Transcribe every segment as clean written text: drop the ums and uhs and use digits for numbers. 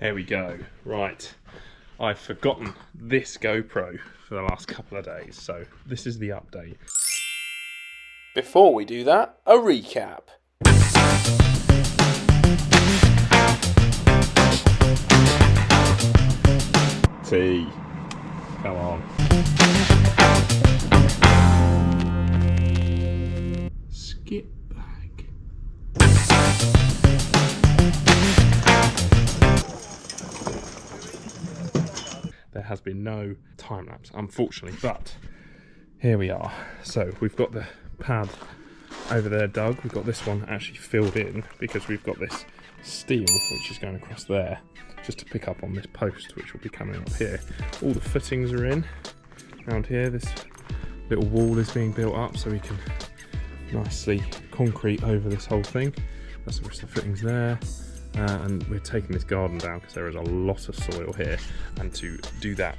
There we go. Right, I've forgotten this GoPro for the last couple of days, so this is the update. Before we do that, a recap. T, come on. Skip bag. There has been no time lapse, unfortunately, but here we are. So we've got the pad over there dug. We've got this one actually filled in because we've got this steel which is going across there just to pick up on this post which will be coming up here. All the footings are in around here. This little wall is being built up so we can nicely concrete over this whole thing. That's the rest of the footings there. And we're taking this garden down because there is a lot of soil here, and to do that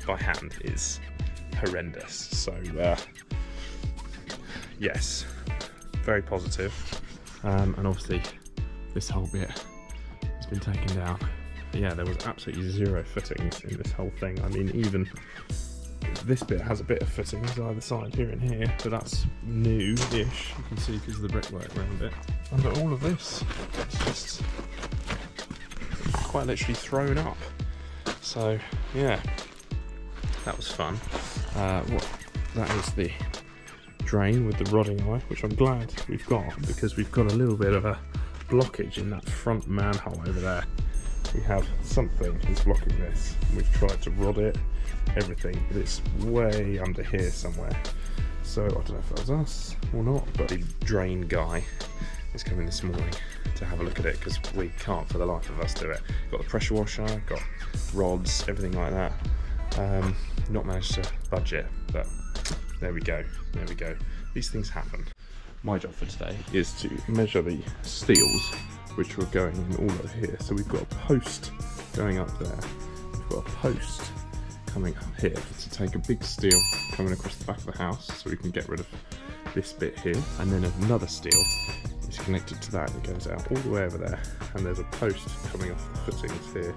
by hand is horrendous. So yes, very positive. And obviously this whole bit has been taken down. But yeah, there was absolutely zero footings in this whole thing. I mean, even this bit has a bit of footings either side here and here, but that's new-ish, you can see because of the brickwork around it. And all of this, it's just quite literally thrown up. So yeah, that was fun. That is the drain with the rodding eye, which I'm glad we've got, because we've got a little bit of a blockage in that front manhole over there. We have something that's blocking this. We've tried to rod it, everything, but it's way under here somewhere. So I don't know if that was us or not, but the drain guy is coming this morning to have a look at it because we can't for the life of us do it. Got the pressure washer, got rods, everything like that. Not managed to budget, but there we go, there we go. These things happen. My job for today is to measure the steels which were going in all over here. So we've got a post going up there, we've got a post coming up here to take a big steel coming across the back of the house so we can get rid of this bit here, and then another steel is connected to that. It goes out all the way over there, and there's a post coming off the footings here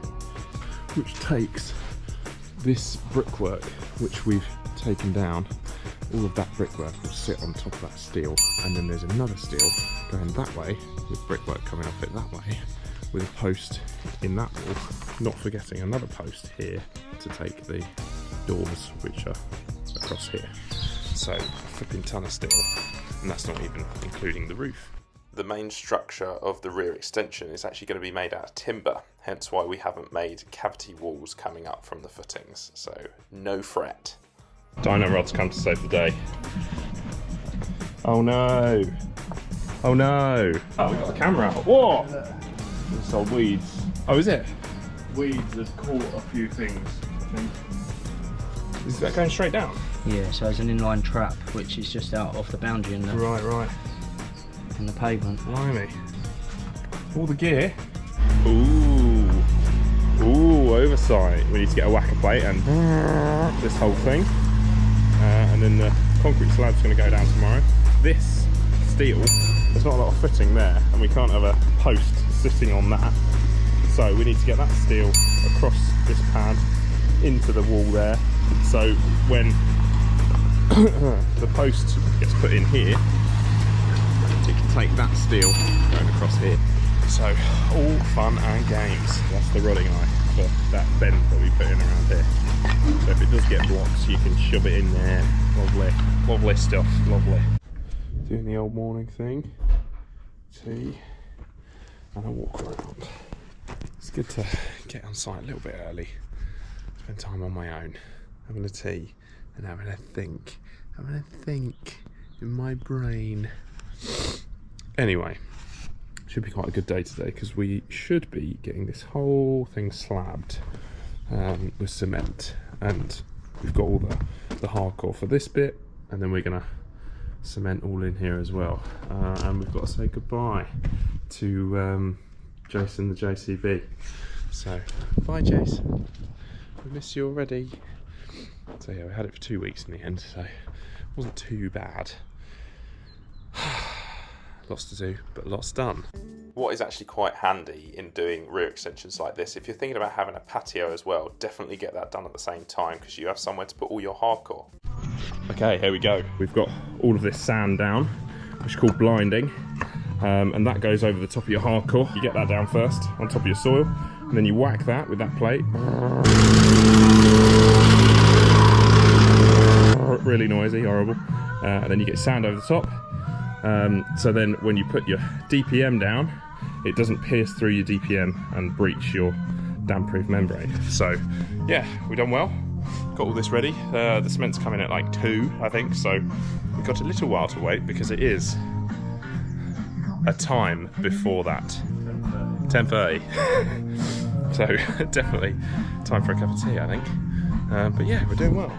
which takes this brickwork which we've taken down. All of that brickwork will sit on top of that steel, and then there's another steel going that way with brickwork coming off it that way with a post in that wall, not forgetting another post here to take the doors which are across here. So a flipping ton of steel, and that's not even including the roof. The main structure of the rear extension is actually going to be made out of timber, hence why we haven't made cavity walls coming up from the footings, so no fret. Dino rod's come to save the day. Oh no! Oh no! Oh, we got the camera out. What? It's all weeds. Oh, is it? Weeds has caught a few things, I think. Is that going straight down? Yeah, so it's an inline trap which is just out off the boundary in the, right. in the pavement. Blimey. All the gear. Ooh, oversight. We need to get a whacker plate and this whole thing. And then the concrete slab's going to go down tomorrow. This steel, there's not a lot of footing there, and we can't have a post sitting on that. So we need to get that steel across this pad into the wall there. So when the post gets put in here, it can take that steel going across here. So all fun and games. That's the rodding eye for that bend that we put in around here. So if it does get blocked, you can shove it in there. Lovely stuff, lovely. Doing the old morning thing, tea, and a walk around. It's good to get on site a little bit early, spend time on my own, having a tea and having a think in my brain. Anyway, should be quite a good day today because we should be getting this whole thing slabbed with cement, and we've got all the hardcore for this bit, and then we're gonna cement all in here as well, and we've got to say goodbye to Jason the JCB. So bye Jason, we miss you already. So yeah, we had it for 2 weeks in the end, so it wasn't too bad. Lots to do, but lots done. What is actually quite handy in doing rear extensions like this, if you're thinking about having a patio as well, definitely get that done at the same time because you have somewhere to put all your hardcore. Okay, here we go. We've got all of this sand down, which is called blinding, and that goes over the top of your hardcore. You get that down first on top of your soil, and then you whack that with that plate. Really noisy, horrible. And then you get sand over the top. So then when you put your DPM down, it doesn't pierce through your DPM and breach your damp-proof membrane. So yeah, we've done well. Got all this ready. The cement's coming at like 2, I think, so we've got a little while to wait because it is a time before that. 10:30. So definitely time for a cup of tea, I think. But yeah, we're doing well.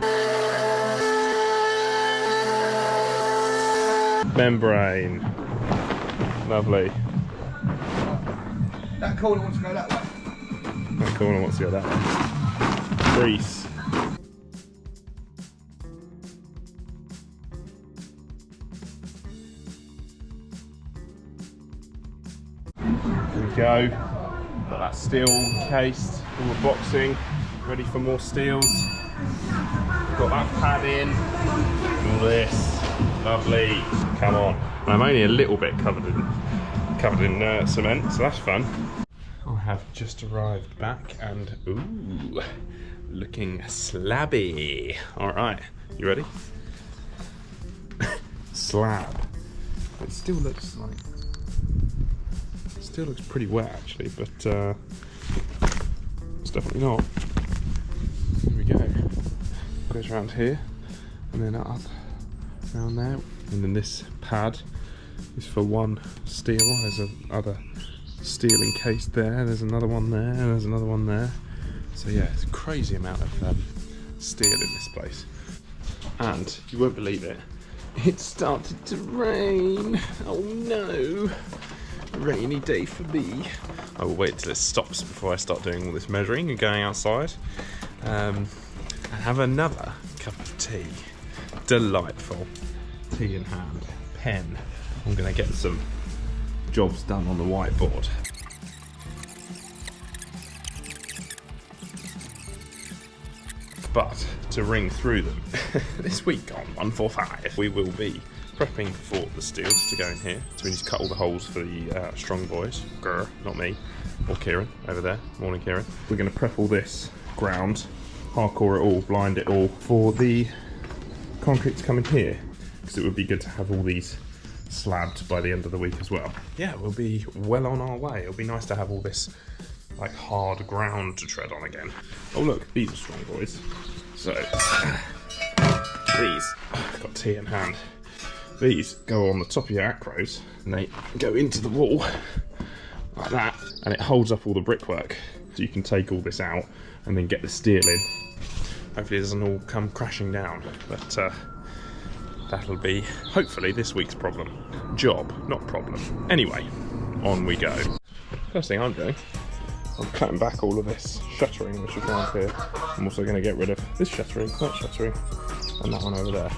Membrane. Lovely. That corner wants to go that way. That corner wants to go that way. Grease. There we go. Got that steel cased, all the boxing, ready for more steels. Got that pad in. All this. Lovely. Come on. I'm only a little bit covered in cement, so that's fun. I have just arrived back and ooh, looking slabby. All right, you ready? Slab. It still looks pretty wet actually, but it's definitely not. Here we go. Goes around here and then up around there, and then this pad is for one steel. There's another steel encased there, there's another one there, and there's another one there. So yeah, it's a crazy amount of steel in this place. And you won't believe it, it started to rain. Oh no, rainy day for me. I will wait till it stops before I start doing all this measuring and going outside. And have another cup of tea. Delightful. Tea in hand, pen. I'm going to get some jobs done on the whiteboard. But to ring through them, this week on 145, we will be prepping for the steels to go in here. So we need to cut all the holes for the strong boys. Grr, not me, or Kieran over there. Morning, Kieran. We're going to prep all this ground, hardcore it all, blind it all for the concrete to come in here, because it would be good to have all these slabbed by the end of the week as well. Yeah, we'll be well on our way. It'll be nice to have all this like hard ground to tread on again. Oh look, these are strong boys. So these, got tea in hand. These go on the top of your acros and they go into the wall like that, and it holds up all the brickwork. So you can take all this out and then get the steel in. Hopefully it doesn't all come crashing down, but that'll be hopefully this week's job, not problem. Anyway, on we go. First thing I'm doing, I'm cutting back all of this shuttering which is around here. I'm also going to get rid of this shuttering, that shuttering, and that one over there.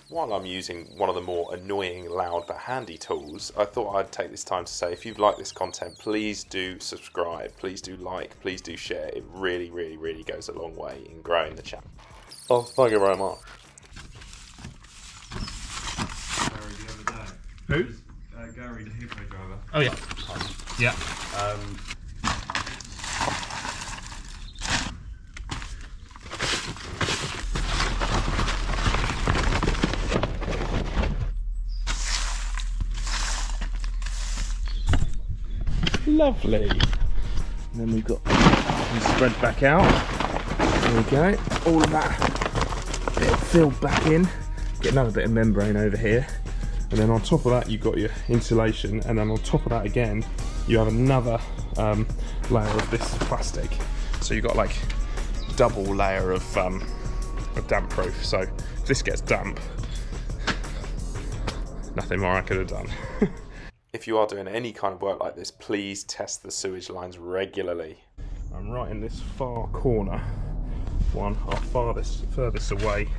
While I'm using one of the more annoying, loud but handy tools, I thought I'd take this time to say if you've liked this content, please do subscribe, please do like, please do share. It really, really, really goes a long way in growing the channel. Oh, thank you very much. Gary the other day. Who? Gary, the hippo driver. Oh yeah. Yeah. Lovely. And then we've got spread back out. There we go. All of that bit filled back in. Get another bit of membrane over here. And then on top of that, you've got your insulation. And then on top of that again, you have another layer of this plastic. So you've got like double layer of damp proof. So if this gets damp, nothing more I could have done. If you are doing any kind of work like this, please test the sewage lines regularly. I'm right in this far corner, our furthest away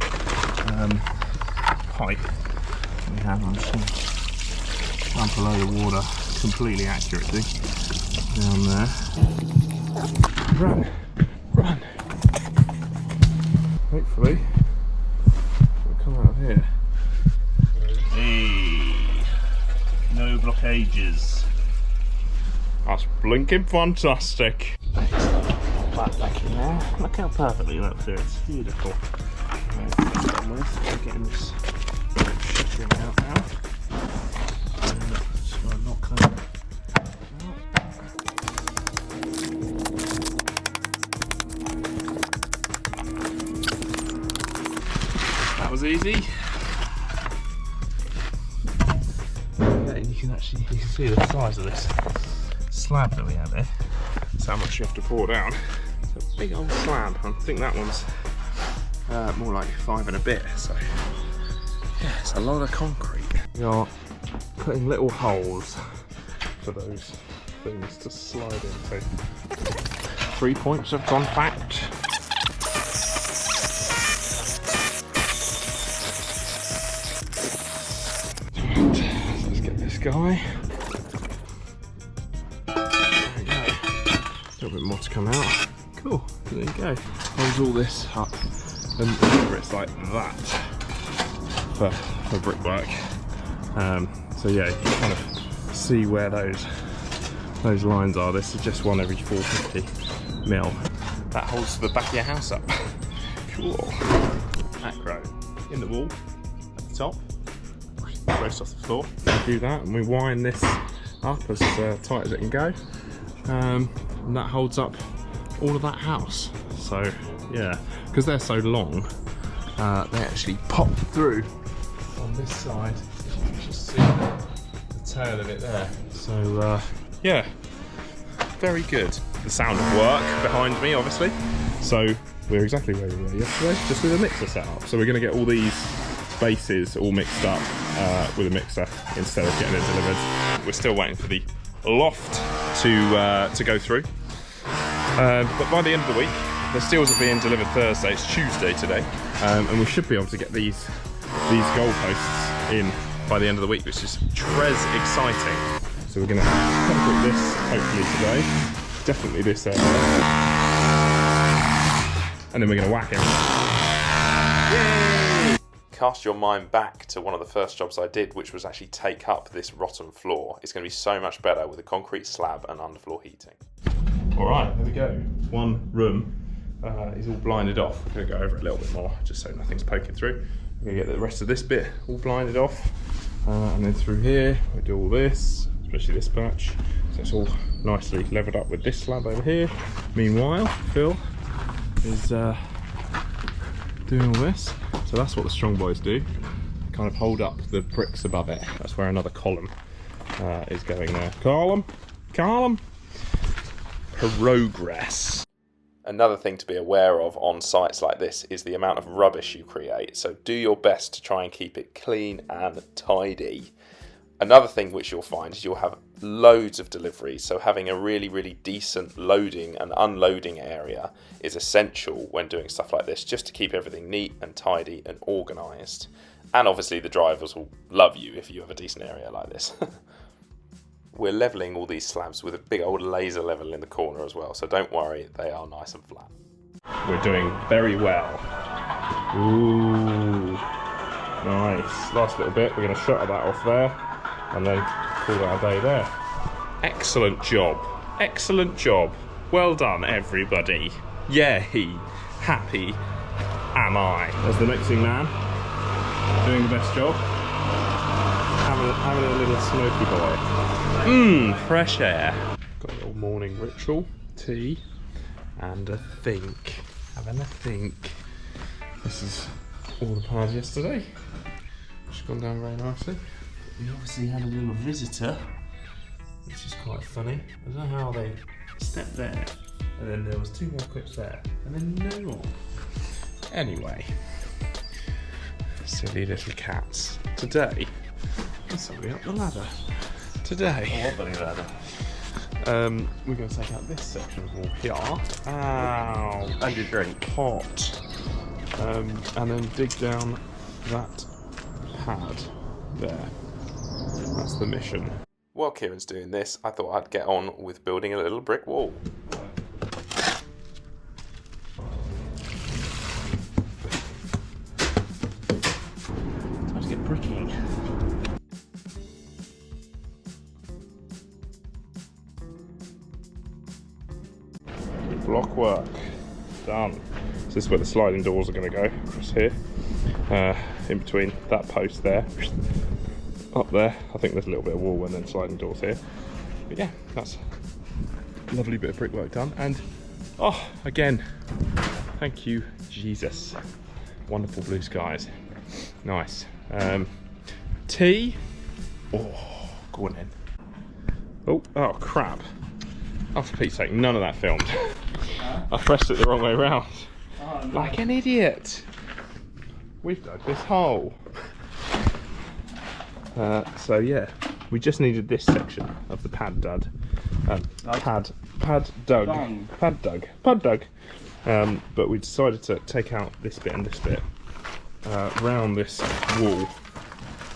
pipe we have. I'm just going to dump a load of water completely accurately down there. Run! Run! Hopefully, we'll come out of here. Hey! No blockages. That's blinking fantastic. Back in there. Look how perfectly that fits. Beautiful. We're getting this shitting out now. So I'm not clean. That was easy. Yeah, you can see the size of this slab that we have there. That's how much you have to pour down. It's a big old slab. I think that one's more like 5 and a bit. So yeah, it's a lot of concrete. We are putting little holes for those things to slide into. 3 points of contact. Let's get this guy. There we go. A little bit more to come out. Cool, there you go. Holds all this up, and remember it's like that for brickwork. So yeah, you can kind of see where those lines are. This is just one every 450 mil. That holds the back of your house up. Cool. Acro in the wall at the top, close off the floor. We do that, and we wind this up as tight as it can go, and that holds up all of that house. So yeah, because they're so long, they actually pop through on this side. You can just see the tail of it there. So yeah, very good. The sound of work behind me, obviously. So we're exactly where we were yesterday, just with a mixer set up. So we're going to get all these bases all mixed up with a mixer instead of getting it delivered. We're still waiting for the loft to go through. But by the end of the week, the steels are being delivered Thursday. It's Tuesday today, and we should be able to get these goalposts in by the end of the week, which is tres exciting. So we're going to concrete this hopefully today, definitely this area, and then we're going to whack it. Yay! Cast your mind back to one of the first jobs I did, which was actually take up this rotten floor. It's going to be so much better with a concrete slab and underfloor heating. Alright, here we go. One room is all blinded off. We're going to go over it a little bit more, just so nothing's poking through. We're going to get the rest of this bit all blinded off. And then through here, we'll do all this, especially this patch. So it's all nicely leveled up with this slab over here. Meanwhile, Phil is doing all this. So that's what the strong boys do. Kind of hold up the bricks above it. That's where another column is going there. Column! Progress. Another thing to be aware of on sites like this is the amount of rubbish you create. So do your best to try and keep it clean and tidy. Another thing which you'll find is you'll have loads of deliveries. So having a really, really decent loading and unloading area is essential when doing stuff like this, just to keep everything neat and tidy and organised. And obviously the drivers will love you if you have a decent area like this. We're levelling all these slabs with a big old laser level in the corner as well, so don't worry, they are nice and flat. We're doing very well. Ooh, nice. Last little bit, we're going to shutter that off there, and then call that a day there. Excellent job. Excellent job. Well done, everybody. Yay. Happy am I. As the mixing man, doing the best job. Having a little smoky boy. Fresh air. Got a little morning ritual, tea, and a think. Having a think. This is all the piles yesterday, which has gone down very nicely. We obviously had a little visitor, which is quite funny. I don't know how they stepped there, and then there was 2 more clips there, and then no more. Anyway, silly little cats. Today, somebody up the ladder. Today, we're going to take out this section of wall here. Ow! And your drink. Hot. And then dig down that pad there. That's the mission. While Kieran's doing this, I thought I'd get on with building a little brick wall. Time to get bricking. Block work done. So this is where the sliding doors are going to go, across here, in between that post there, up there. I think there's a little bit of wall and then sliding doors here. But yeah, that's a lovely bit of brickwork done. And oh, again, thank you, Jesus. Wonderful blue skies. Nice. Tea. Oh, go on in. Oh crap. Oh, for Pete's sake, none of that filmed. I pressed it the wrong way round. Oh, no. Like an idiot. We've dug this hole. So yeah, we just needed this section of the pad dug. Pad dug. But we decided to take out this bit and this bit round this wall,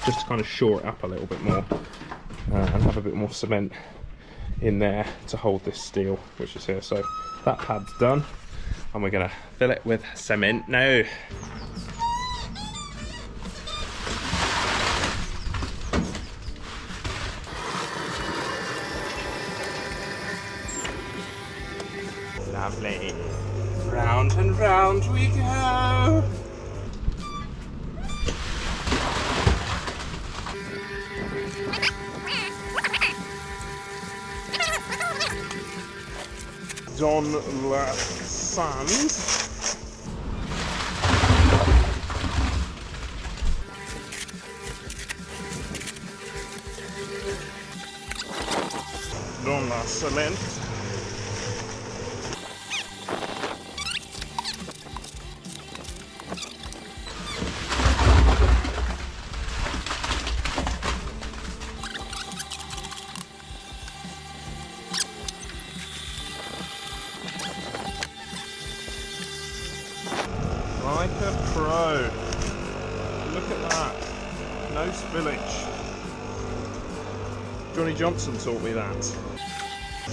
just to kind of shore it up a little bit more and have a bit more cement in there to hold this steel, which is here. So that pad's done, and we're gonna fill it with cement now. Lovely. Round and round we go. Don la sand. Don la cement. Like a pro. Look at that. No spillage. Johnny Johnson taught me that.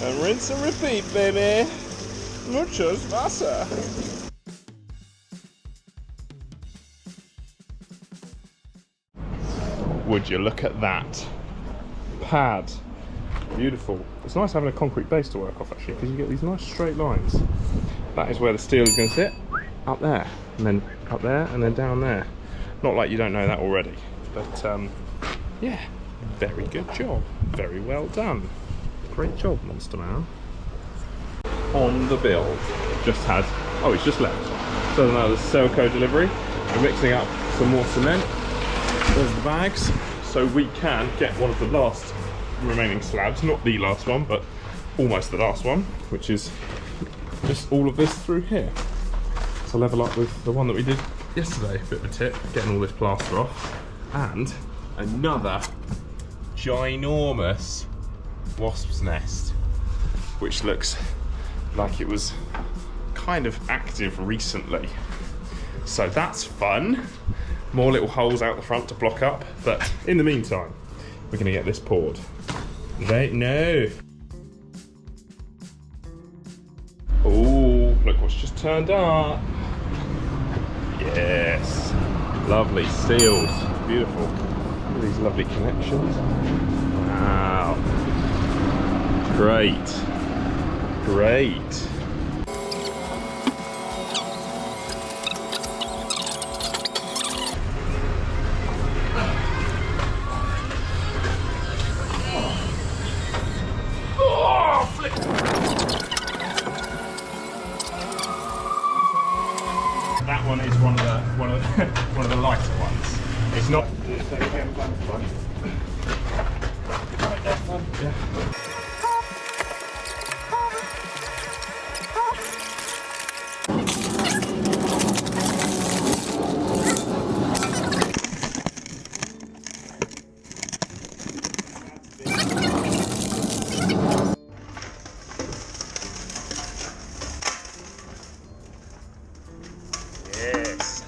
And rinse and repeat, baby. Muchos Wasser. Would you look at that? Pad. Beautiful. It's nice having a concrete base to work off actually, because you get these nice straight lines. That is where the steel is going to sit. Up there, and then up there, and then down there. Not like you don't know that already, but yeah, very good job. Very well done. Great job, Monster Man. On the build, just had, oh, it's just left. So now there's Selco delivery. We're mixing up some more cement. There's the bags. So we can get one of the last remaining slabs, not the last one, but almost the last one, which is just all of this through here. To level up with the one that we did yesterday. Bit of a tip, getting all this plaster off. And another ginormous wasp's nest, which looks like it was kind of active recently. So that's fun. More little holes out the front to block up, but in the meantime, we're gonna get this poured. Right now. Oh, look what's just turned up. Yes, lovely seals, beautiful. Look at these lovely connections. Wow, great, great. Oh, flip. That one is one of the lighter ones. It's not. Yeah. Yes.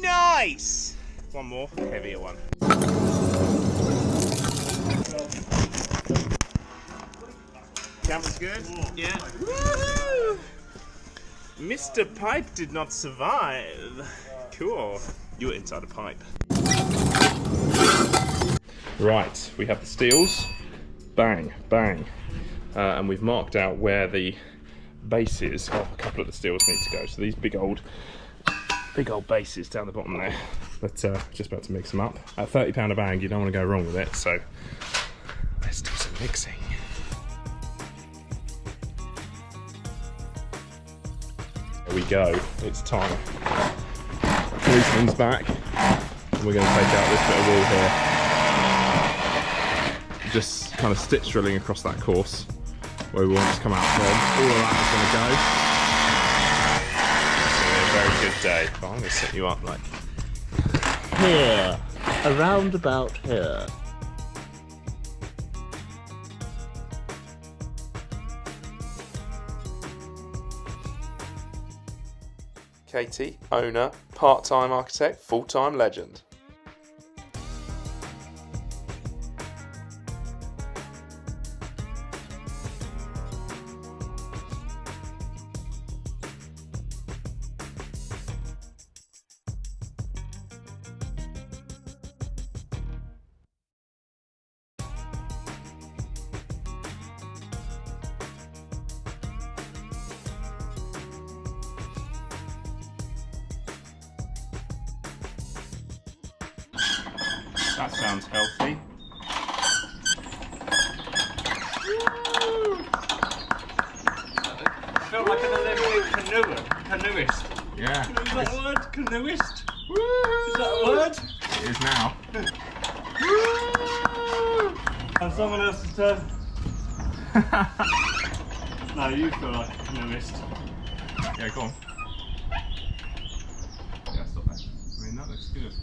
Nice. one more, heavier one. Camera's good? Yeah. Woo! Mr. Pipe did not survive. Cool. You were inside a pipe. Right, we have the steels. Bang, bang. And we've marked out where the bases of a couple of the steels need to go. So these big old bases down the bottom there. But just about to mix them up. At £30 a bag, you don't want to go wrong with it. So let's do some mixing. There we go. It's time. Policeman's back. And we're going to take out this bit of wall here. Just kind of stitch drilling across that course where we want it to come out from. All of that is going to go. It's going to be a very good day. But I'm going to set you up like here, around about here. Katie, owner, part-time architect, full-time legend. That sounds healthy. I feel like an Olympic canoeist. Yeah. Is that a word? Canoeist? Woo! Is that a word? It is now. And someone else's turn. No, you feel like a canoeist. Yeah, go on. Yeah, stop that. I mean, that looks good.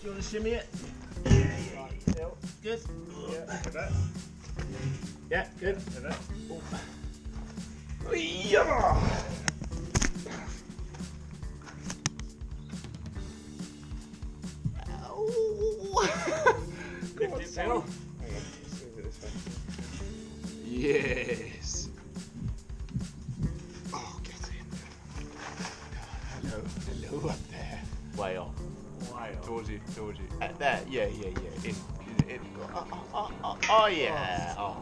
Do you want to shimmy it? Yeah. Good. Yeah, good. Lift it down. Yes. Oh, get in. Hello up there. Way off. Towards you. There, yeah. In. Oh, yeah. Oh.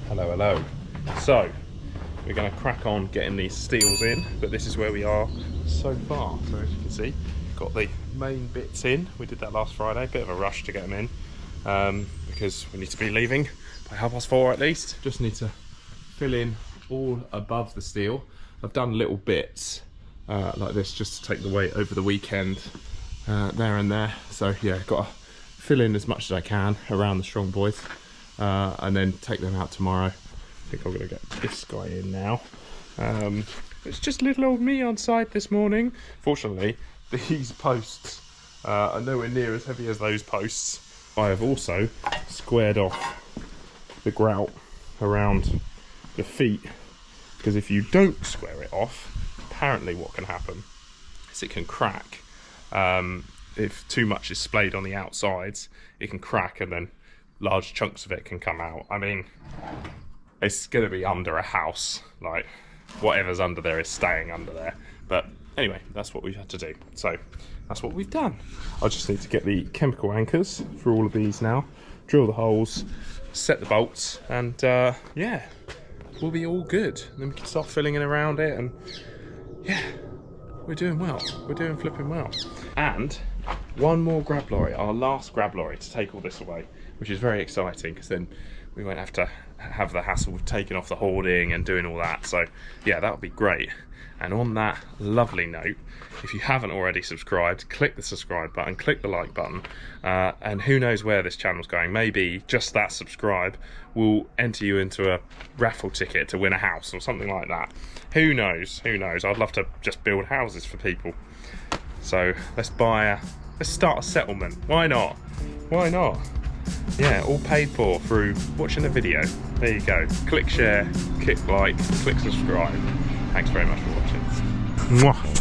Hello. So, we're going to crack on getting these steels in, but this is where we are so far. So as you can see, got the main bits in. We did that last Friday, bit of a rush to get them in, because we need to be leaving by 4:30 at least. Just need to fill in all above the steel. I've done little bits like this just to take the weight over the weekend, there and there. So yeah, got to fill in as much as I can around the strong boys, and then take them out tomorrow. I think I'm going to get this guy in now. It's just little old me on site this morning. Fortunately, these posts are nowhere near as heavy as those posts. I have also squared off the grout around the feet, because if you don't square it off, apparently what can happen is it can crack. If too much is splayed on the outsides, it can crack and then large chunks of it can come out. I mean, it's going to be under a house, like whatever's under there is staying under there. But anyway, that's what we've had to do. So that's what we've done. I just need to get the chemical anchors for all of these now, drill the holes, set the bolts, and yeah, we'll be all good. And then we can start filling in around it, and yeah, we're doing well. We're doing flipping well. And one more grab lorry, our last grab lorry to take all this away, which is very exciting, because then we won't have to have the hassle of taking off the hoarding and doing all that. So yeah, that would be great. And on that lovely note, if you haven't already subscribed, click the subscribe button, click the like button, and who knows where this channel's going. Maybe just that subscribe will enter you into a raffle ticket to win a house or something like that. Who knows? I'd love to just build houses for people. So let's start a settlement. Why not? Yeah, all paid for through watching the video. There you go. Click share, click like, click subscribe. Thanks very much for watching. Mwah.